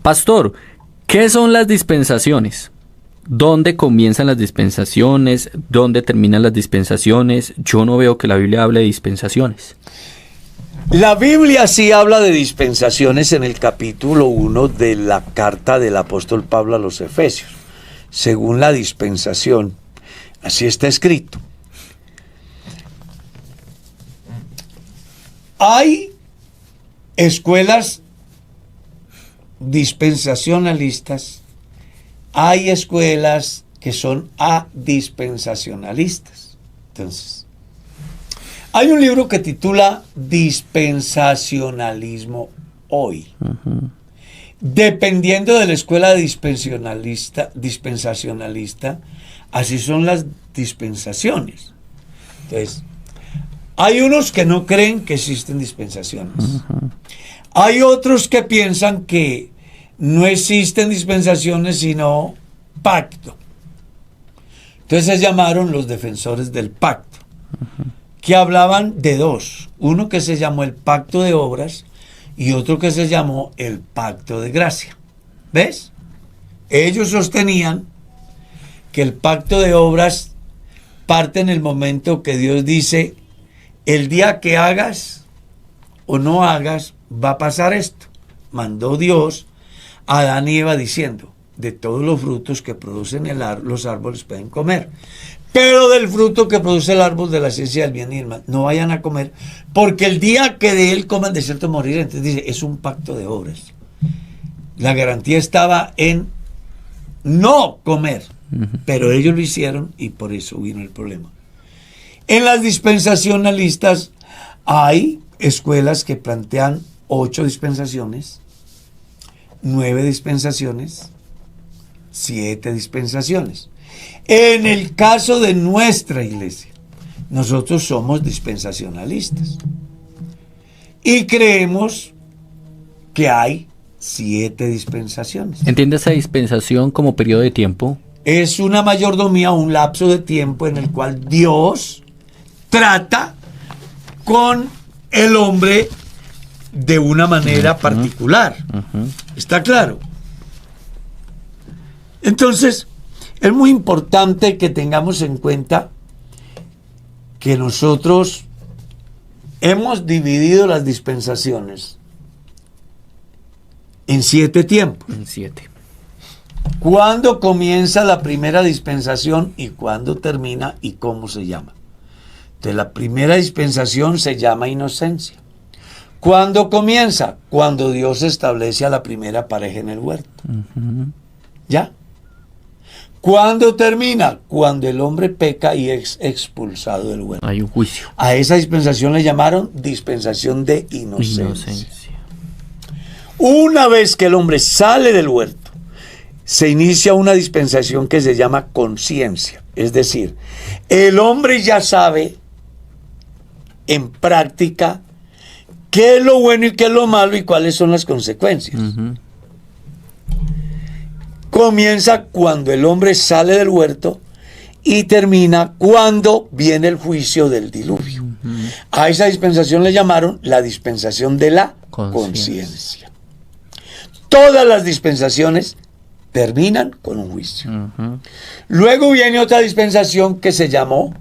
Pastor, ¿qué son las dispensaciones? ¿Dónde comienzan las dispensaciones? ¿Dónde terminan las dispensaciones? Yo no veo que la Biblia hable de dispensaciones. La Biblia sí habla de dispensaciones en el capítulo 1 de la carta del apóstol Pablo a los Efesios. Según la dispensación, así está escrito. Hay escuelas dispensacionalistas, hay escuelas que son adispensacionalistas. Entonces, hay un libro que titula Dispensacionalismo hoy. Uh-huh. Dependiendo de la escuela dispensacionalista, así son las dispensaciones. Entonces, hay unos que no creen que existen dispensaciones. Uh-huh. Hay otros que piensan que no existen dispensaciones sino pacto. Entonces se llamaron los defensores del pacto. Uh-huh. Que hablaban de dos, uno que se llamó el pacto de obras y otro que se llamó el pacto de gracia. ¿Ves? Ellos sostenían que el pacto de obras parte en el momento que Dios dice, el día que hagas o no hagas, va a pasar esto. Mandó Dios a Adán y Eva diciendo, de todos los frutos que producen los árboles pueden comer. Pero del fruto que produce el árbol de la ciencia del bien y del mal, no vayan a comer, porque el día que de él coman, de cierto morir. Entonces dice, es un pacto de obras. La garantía estaba en no comer, pero ellos lo hicieron y por eso vino el problema. En las dispensacionalistas hay escuelas que plantean 8 dispensaciones, 9 dispensaciones, 7 dispensaciones. En el caso de nuestra iglesia, nosotros somos dispensacionalistas y creemos que hay 7 dispensaciones. ¿Entiende esa dispensación como periodo de tiempo? Es una mayordomía, un lapso de tiempo en el cual Dios trata con el hombre de una manera particular. ¿Está claro? Entonces, es muy importante que tengamos en cuenta que nosotros hemos dividido las dispensaciones en 7 tiempos. En 7. ¿Cuándo comienza la primera dispensación y cuándo termina y cómo se llama? Entonces, la primera dispensación se llama inocencia. ¿Cuándo comienza? Cuando Dios establece a la primera pareja en el huerto. ¿Ya? ¿Cuándo termina? Cuando el hombre peca y es expulsado del huerto. Hay un juicio. A esa dispensación le llamaron dispensación de inocencia. Una vez que el hombre sale del huerto, se inicia una dispensación que se llama conciencia. Es decir, el hombre ya sabe en práctica qué es lo bueno y qué es lo malo y cuáles son las consecuencias. Comienza cuando el hombre sale del huerto y termina cuando viene el juicio del diluvio. A esa dispensación le llamaron la dispensación de la conciencia. Todas las dispensaciones terminan con un juicio. Luego viene otra dispensación que se llamó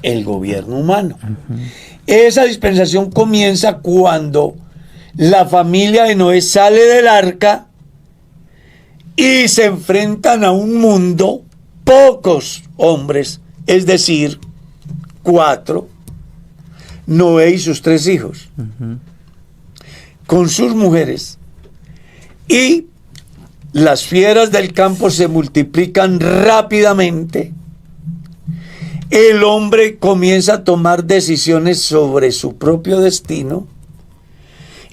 el gobierno humano. Esa dispensación comienza cuando la familia de Noé sale del arca y se enfrentan a un mundo, pocos hombres, es decir, 4, Noé y sus 3 hijos, con sus mujeres, y las fieras del campo se multiplican rápidamente. El hombre comienza a tomar decisiones sobre su propio destino,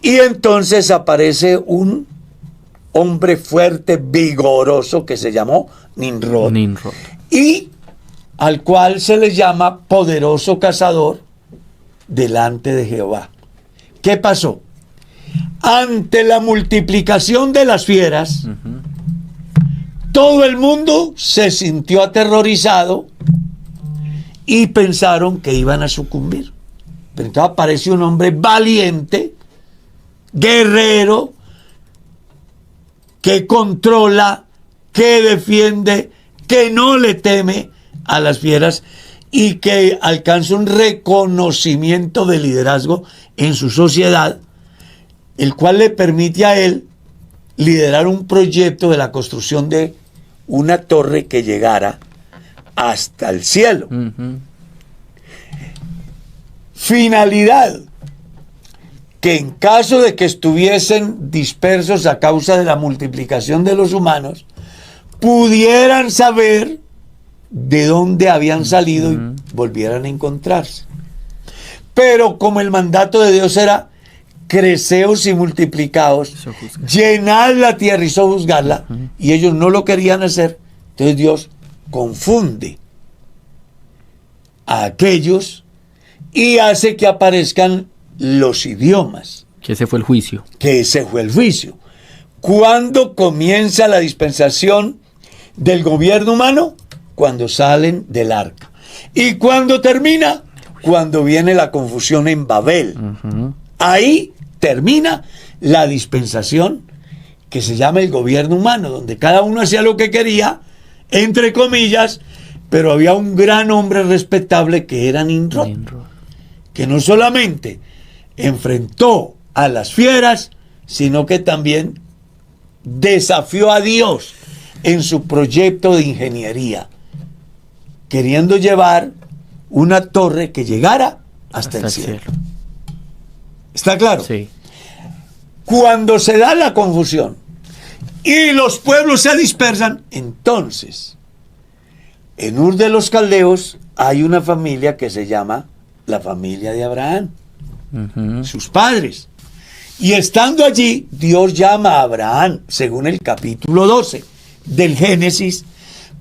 y entonces aparece un hombre fuerte, vigoroso, que se llamó Nimrod. Y al cual se le llama poderoso cazador delante de Jehová. ¿Qué pasó? Ante la multiplicación de las fieras, todo el mundo se sintió aterrorizado y pensaron que iban a sucumbir. Pero entonces aparece un hombre valiente, guerrero, que controla, que defiende, que no le teme a las fieras y que alcanza un reconocimiento de liderazgo en su sociedad, el cual le permite a él liderar un proyecto de la construcción de una torre que llegara hasta el cielo. Finalidad: que en caso de que estuviesen dispersos a causa de la multiplicación de los humanos, pudieran saber de dónde habían salido y volvieran a encontrarse. Pero como el mandato de Dios era creceos y multiplicaos, llenad la tierra y sojuzgarla, y ellos no lo querían hacer, entonces Dios confunde a aquellos y hace que aparezcan los idiomas. Que ese fue el juicio. Que ese fue el juicio. ¿Cuándo comienza la dispensación del gobierno humano? Cuando salen del arca. ¿Y cuándo termina? Cuando viene la confusión en Babel. Ahí termina la dispensación que se llama el gobierno humano, donde cada uno hacía lo que quería, entre comillas, pero había un gran hombre respetable que era Nimrod, que no solamente enfrentó a las fieras, sino que también desafió a Dios en su proyecto de ingeniería, queriendo llevar una torre que llegara hasta el cielo. ¿Está claro? Sí. Cuando se da la confusión y los pueblos se dispersan, entonces en Ur de los Caldeos hay una familia que se llama la familia de Abraham, sus padres. Y estando allí, Dios llama a Abraham, según el capítulo 12 del Génesis,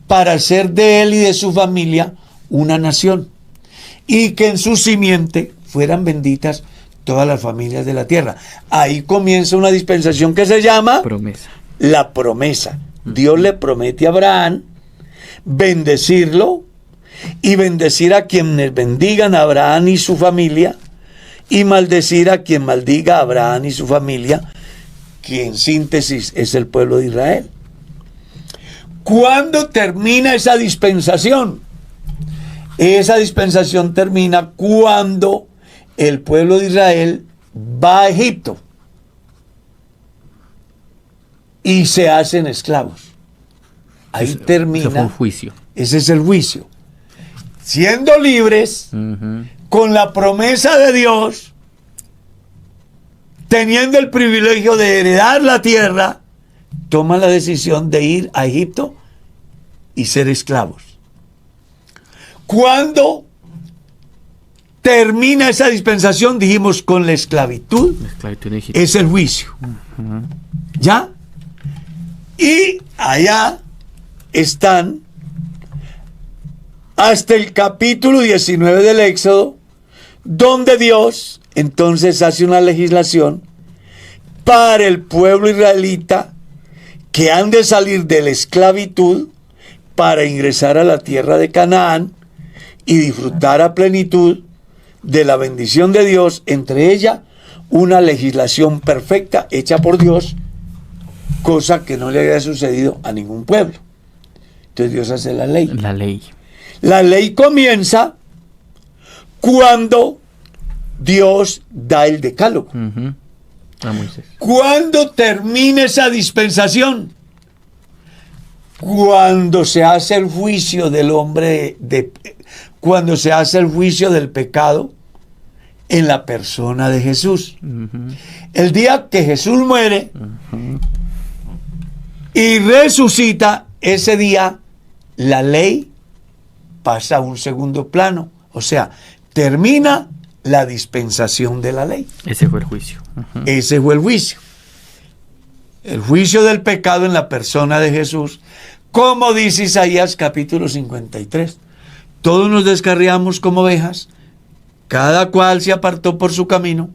para hacer de él y de su familia una nación, y que en su simiente fueran benditas todas las familias de la tierra. Ahí comienza una dispensación que se llama promesa. La promesa. Dios le promete a Abraham bendecirlo y bendecir a quienes bendigan a Abraham y su familia, y maldecir a quien maldiga a Abraham y su familia, que en síntesis es el pueblo de Israel. ¿Cuándo termina esa dispensación? Esa dispensación termina cuando el pueblo de Israel va a Egipto y se hacen esclavos. Ahí termina. Ese fue un juicio. Ese es el juicio. Siendo libres, con la promesa de Dios, teniendo el privilegio de heredar la tierra, toman la decisión de ir a Egipto y ser esclavos. ¿Cuándo termina esa dispensación? Dijimos con la esclavitud. La esclavitud en Egipto. Es el juicio. ¿Ya? Y allá están hasta el capítulo 19 del Éxodo, donde Dios entonces hace una legislación para el pueblo israelita que han de salir de la esclavitud para ingresar a la tierra de Canaán y disfrutar a plenitud de la bendición de Dios, entre ella una legislación perfecta hecha por Dios, cosa que no le había sucedido a ningún pueblo. Entonces Dios hace la ley. La ley. La ley comienza cuando Dios da el decálogo. A Moisés. ¿Cuándo termina esa dispensación? Cuando se hace el juicio del hombre, cuando se hace el juicio del pecado en la persona de Jesús. El día que Jesús muere y resucita, ese día la ley pasa a un segundo plano. O sea, termina la dispensación de la ley. Ese fue el juicio. Ese fue el juicio. El juicio del pecado en la persona de Jesús. Como dice Isaías capítulo 53. Todos nos descarriamos como ovejas, cada cual se apartó por su camino.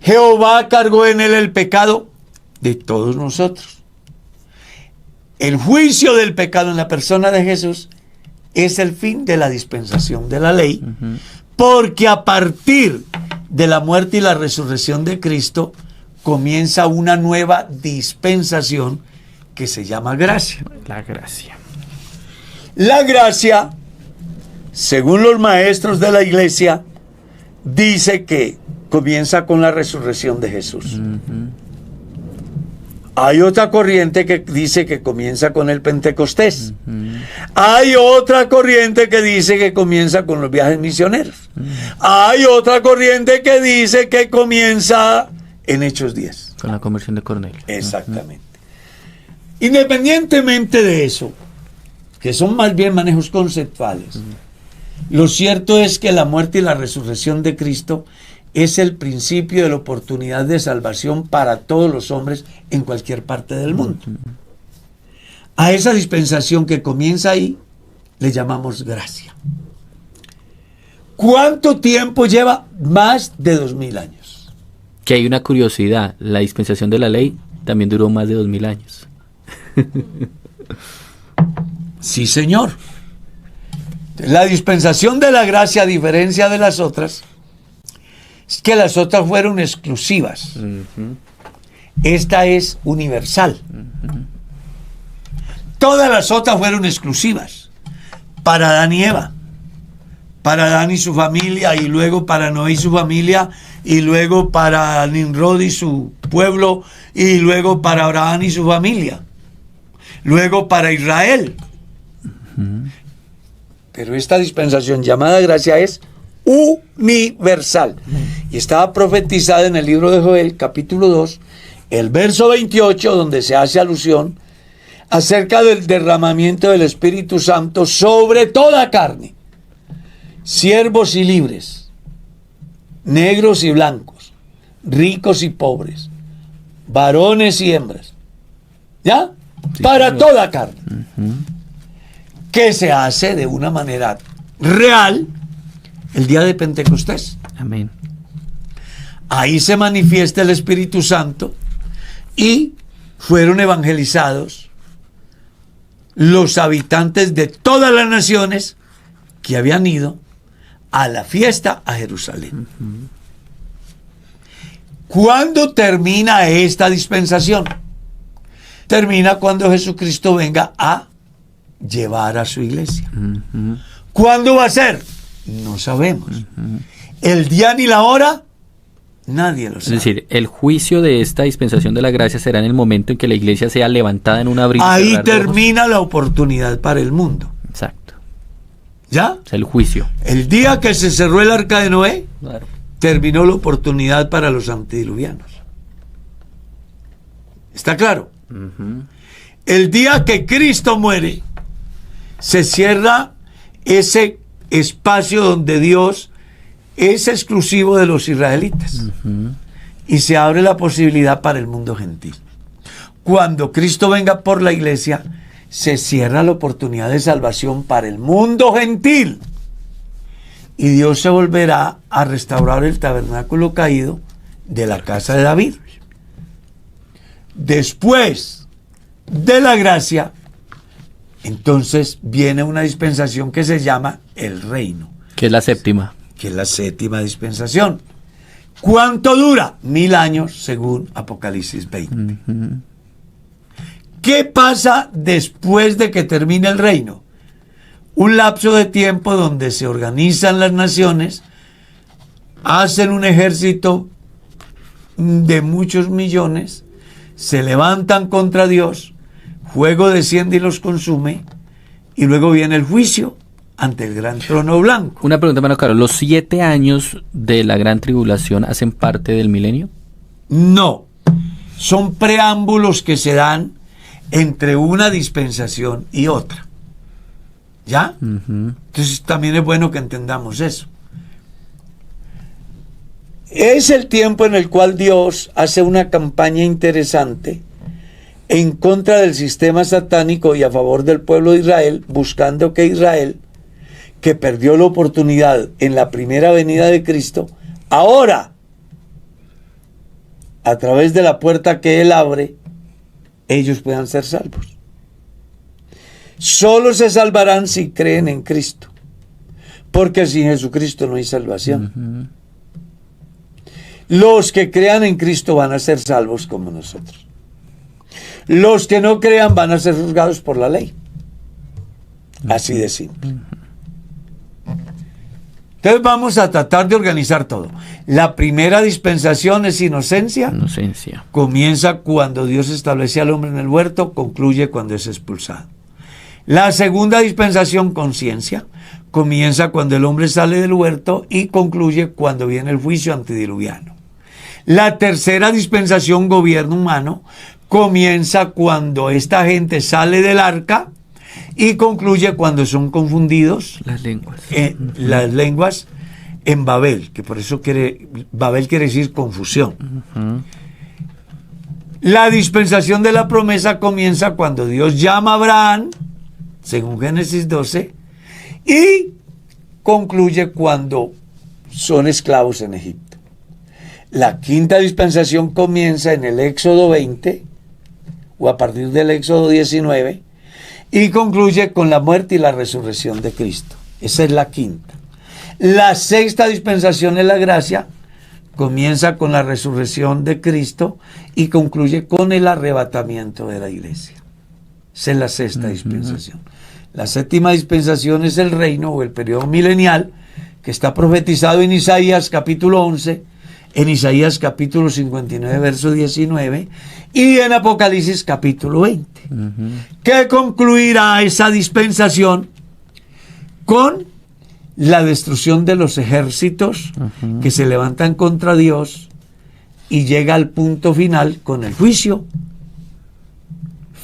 Jehová cargó en él el pecado de todos nosotros. El juicio del pecado en la persona de Jesús es el fin de la dispensación de la ley, porque a partir de la muerte y la resurrección de Cristo comienza una nueva dispensación que se llama gracia. La gracia. La gracia, según los maestros de la iglesia, dice que comienza con la resurrección de Jesús. Hay otra corriente que dice que comienza con el Pentecostés. Hay otra corriente que dice que comienza con los viajes misioneros. Hay otra corriente que dice que comienza en Hechos 10. Con la conversión de Cornelio. Exactamente. Independientemente de eso, que son más bien manejos conceptuales, lo cierto es que la muerte y la resurrección de Cristo es el principio de la oportunidad de salvación para todos los hombres en cualquier parte del mundo. A esa dispensación que comienza ahí, le llamamos gracia. ¿Cuánto tiempo lleva? Más de 2000 años. Que hay una curiosidad, la dispensación de la ley también duró más de 2000 años. Sí, señor. La dispensación de la gracia, a diferencia de las otras, es que las otras fueron exclusivas. Esta es universal. Todas las otras fueron exclusivas para Adán y Eva, para Adán y su familia, y luego para Noé y su familia, y luego para Nimrod y su pueblo, y luego para Abraham y su familia, luego para Israel. Pero esta dispensación llamada gracia es universal. Y estaba profetizada en el libro de Joel, capítulo 2, el verso 28, donde se hace alusión acerca del derramamiento del Espíritu Santo sobre toda carne, siervos y libres, negros y blancos, ricos y pobres, varones y hembras. ¿Ya? Sí, para toda carne. Que se hace de una manera real el día de Pentecostés. Amén. Ahí se manifiesta el Espíritu Santo y fueron evangelizados los habitantes de todas las naciones que habían ido a la fiesta a Jerusalén. ¿Cuándo termina esta dispensación? Termina cuando Jesucristo venga a llevar a su iglesia. ¿Cuándo va a ser? No sabemos. El día ni la hora, nadie lo sabe. Es decir, el juicio de esta dispensación de la gracia será en el momento en que la iglesia sea levantada en un abrir y cerrar ahí de termina ojos. La oportunidad para el mundo. Exacto. ¿Ya? Es el juicio. El día que se cerró el arca de Noé, Claro. terminó la oportunidad para los antediluvianos. ¿Está claro? El día que Cristo muere, se cierra ese espacio donde Dios es exclusivo de los israelitas y se abre la posibilidad para el mundo gentil. Cuando Cristo venga por la iglesia, se cierra la oportunidad de salvación para el mundo gentil y Dios se volverá a restaurar el tabernáculo caído de la casa de David. Después de la gracia, entonces viene una dispensación que se llama el reino, Que es la séptima. que es la séptima dispensación. ¿Cuánto dura? 1000 años, según Apocalipsis 20. ¿Qué pasa después de que termine el reino? Un lapso de tiempo donde se organizan las naciones, hacen un ejército de muchos millones, se levantan contra Dios, fuego desciende y los consume, y luego viene el juicio ante el gran trono blanco. Una pregunta, hermano Carlos. ¿Los 7 años de la gran tribulación hacen parte del milenio? No, son preámbulos que se dan entre una dispensación y otra. ¿Ya? Entonces también es bueno que entendamos eso. Es el tiempo en el cual Dios hace una campaña interesante en contra del sistema satánico y a favor del pueblo de Israel, buscando que Israel, que perdió la oportunidad en la primera venida de Cristo, ahora, a través de la puerta que Él abre, ellos puedan ser salvos. Solo se salvarán si creen en Cristo, porque sin Jesucristo no hay salvación. Los que crean en Cristo van a ser salvos como nosotros. Los que no crean van a ser juzgados por la ley. Así de simple. Entonces vamos a tratar de organizar todo. La primera dispensación es inocencia. Inocencia. Comienza cuando Dios establece al hombre en el huerto, concluye cuando es expulsado. La segunda dispensación, conciencia, comienza cuando el hombre sale del huerto y concluye cuando viene el juicio antediluviano. La tercera dispensación, gobierno humano, comienza cuando esta gente sale del arca y concluye cuando son confundidos las lenguas en Babel, que por eso Babel quiere decir confusión. La dispensación de la promesa comienza cuando Dios llama a Abraham, según Génesis 12, y concluye cuando son esclavos en Egipto. La quinta dispensación comienza en el Éxodo 20, o a partir del Éxodo 19, y concluye con la muerte y la resurrección de Cristo. Esa es la quinta. La sexta dispensación es la gracia, comienza con la resurrección de Cristo y concluye con el arrebatamiento de la iglesia. Esa es la sexta dispensación. La séptima dispensación es el reino o el periodo milenial, que está profetizado en Isaías capítulo 11, en Isaías capítulo 59, verso 19, y en Apocalipsis capítulo 20, que concluirá esa dispensación con la destrucción de los ejércitos que se levantan contra Dios y llega al punto final con el juicio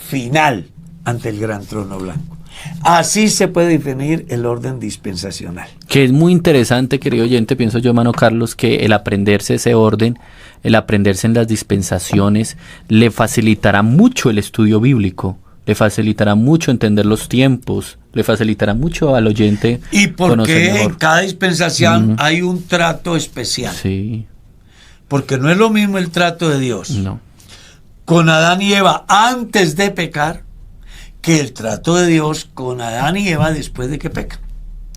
final ante el gran trono blanco. Así se puede definir el orden dispensacional. Que es muy interesante, querido oyente, pienso yo, hermano Carlos, que el aprenderse ese orden, el aprenderse en las dispensaciones, le facilitará mucho el estudio bíblico, le facilitará mucho entender los tiempos, le facilitará mucho al oyente. ¿Y por qué en cada dispensación hay un trato especial? Sí. Porque no es lo mismo el trato de Dios No. con Adán y Eva antes de pecar que el trato de Dios con Adán y Eva después de que pecan.